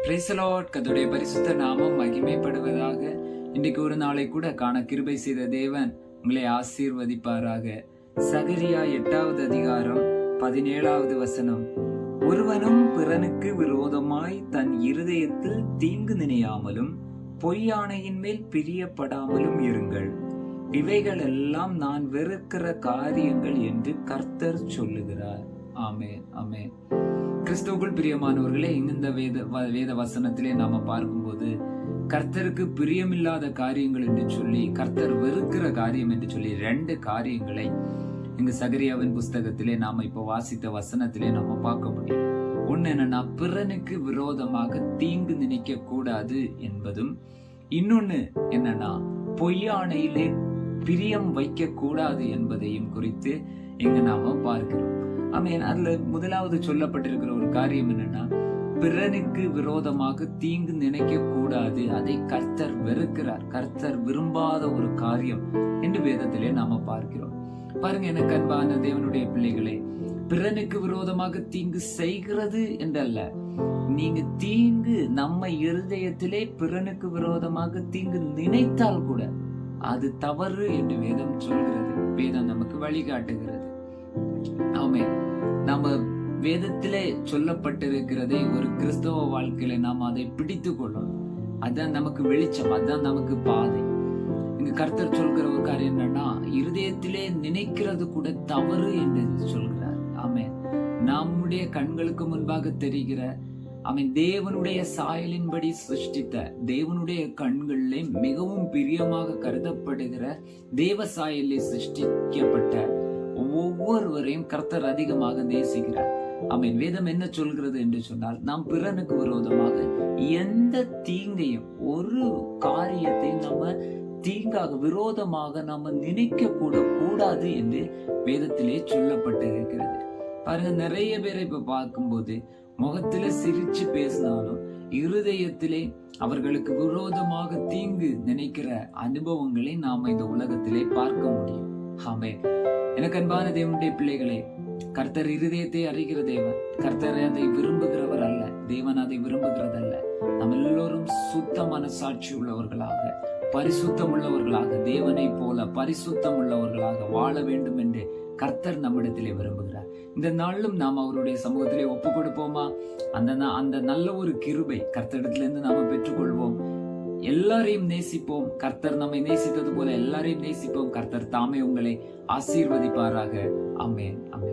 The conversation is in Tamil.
Praise the Lord. கர்த்தருடைய பரிசுத்த நாமம் மகிமைப்படுவதாக. இன்றைக்கு ஒரு நாளை கூட காண கிருபை செய்த தேவன் உங்களை ஆசீர்வதிப்பாராக. சகரியா 8வது அதிகாரம் 17வது வசனம். ஒருவனும் பிறனுக்கு விரோதமாய் தன் இருதயத்தில் தீங்கு நினையாமலும் பொய்யானையின் மேல் பிரியப்படாமலும் இருங்கள். இவைகள் எல்லாம் நான் வெறுக்கிற காரியங்கள் என்று கர்த்தர் சொல்லுகிறார். ஆமென், ஆமென். கிறிஸ்துவுக்குள் பிரியமானவர்களே, இந்த வேத வசனத்திலே நாம பார்க்கும்போது கர்த்தருக்கு பிரியமில்லாத காரியங்கள் என்று சொல்லி, கர்த்தர் வெறுக்கிற காரியம் என்று சொல்லி 2 காரியங்களை இங்கு சகரியாவின் புஸ்தகத்திலே நாம இப்ப வாசித்த வசனத்திலே நாம பார்க்க முடியும். ஒண்ணு என்னன்னா, பிறனுக்கு விரோதமாக தீங்கு நினைக்க கூடாது என்பதும், இன்னொன்னு என்னன்னா பொய்யானையிலே பிரியம் வைக்க கூடாது என்பதையும் குறித்து இங்கு நாம பார்க்கிறோம். ஆமென். அதுல முதலாவது சொல்லப்பட்டிருக்கிற ஒரு காரியம் என்னன்னா, பிறனுக்கு விரோதமாக தீங்கு நினைக்க கூடாது, அதை கர்த்தர் வெறுக்கிறார், கர்த்தர் விரும்பாத ஒரு காரியம் என்று வேதத்திலே நாம பார்க்கிறோம். பாருங்க, எனக்கு அன்பான தேவனுடைய பிள்ளைகளே, பிறனுக்கு விரோதமாக தீங்கு செய்கிறது என்றல்ல, நீங்க தீங்கு நம்ம இருதயத்திலே பிறனுக்கு விரோதமாக தீங்கு நினைத்தால் கூட அது தவறு என்று வேதம் சொல்கிறது. வேதம் நமக்கு வழிகாட்டுகிறது. ஆமென். நம்ம வேதத்திலே சொல்லப்பட்டிருக்கிறதை ஒரு கிறிஸ்தவ வாழ்க்கையில நாம் அதை பிடித்து கொள்ளணும். அதான் நமக்கு வெளிச்சம், அதான் நமக்கு பாதை. இங்க கர்த்தர் சொல்கிற ஒரு காரியம் என்னன்னா, இருதயத்திலே நினைக்கிறது கூட தவறு என்று சொல்கிறார். ஆமென். நம்முடைய கண்களுக்கு முன்பாக தெரிகிற, அவன் தேவனுடைய சாயலின்படி சிருஷ்டித்த, தேவனுடைய கண்களிலே மிகவும் பிரியமாக கருதப்படுகிற தேவ சாயலிலே சிருஷ்டிக்கப்பட்ட ஒவ்வொருவரையும் கர்த்தர் அதிகமாக நேசிக்கிறார். ஆமென். வேதம் என்ன சொல்கிறது என்று சொன்னால், நாம் பிறனுக்கு விரோதமாக எந்த தீங்கையும், ஒரு காரியத்தை நம்ம தீங்காக விரோதமாக நம்ம நினைக்க கூட கூடாது என்று வேதத்திலே சொல்லப்பட்டு இருக்கிறது. பாருங்க, நிறைய பேரை இப்ப பார்க்கும்போது முகத்திலே சிரிச்சு பேசினாலும் இருதயத்திலே அவர்களுக்கு விரோதமாக தீங்கு நினைக்கிற அனுபவங்களை நாம இந்த உலகத்திலே பார்க்க முடியும். ஆமென். எனக்கு அன்பான தேவனுடைய பிள்ளைகளே, கர்த்தர் இருதயத்தை அறிகிற தேவன். கர்த்தர் அதை விரும்புகிறவர் அல்ல, தேவன் அதை விரும்புகிறதல்ல. நம்ம எல்லோரும் சுத்த மனசாட்சி உள்ளவர்களாக, பரிசுத்தம் உள்ளவர்களாக, தேவனை போல பரிசுத்தம் உள்ளவர்களாக வாழ வேண்டும் என்று கர்த்தர் நம்மிடத்திலே விரும்புகிறார். இந்த நாளிலும் நாம் அவருடைய சமூகத்திலே ஒப்பு கொடுப்போமா? அந்த நல்ல ஒரு கிருபை கர்த்தரிடத்திலிருந்து நாம பெற்றுக்கொள்வோம். எல்லாரையும் நேசிப்போம். கர்த்தர் நம்மை நேசித்தது போல எல்லாரையும் நேசிப்போம். கர்த்தர் தாமே உங்களை ஆசீர்வதிப்பாராக. ஆமென், ஆமென்.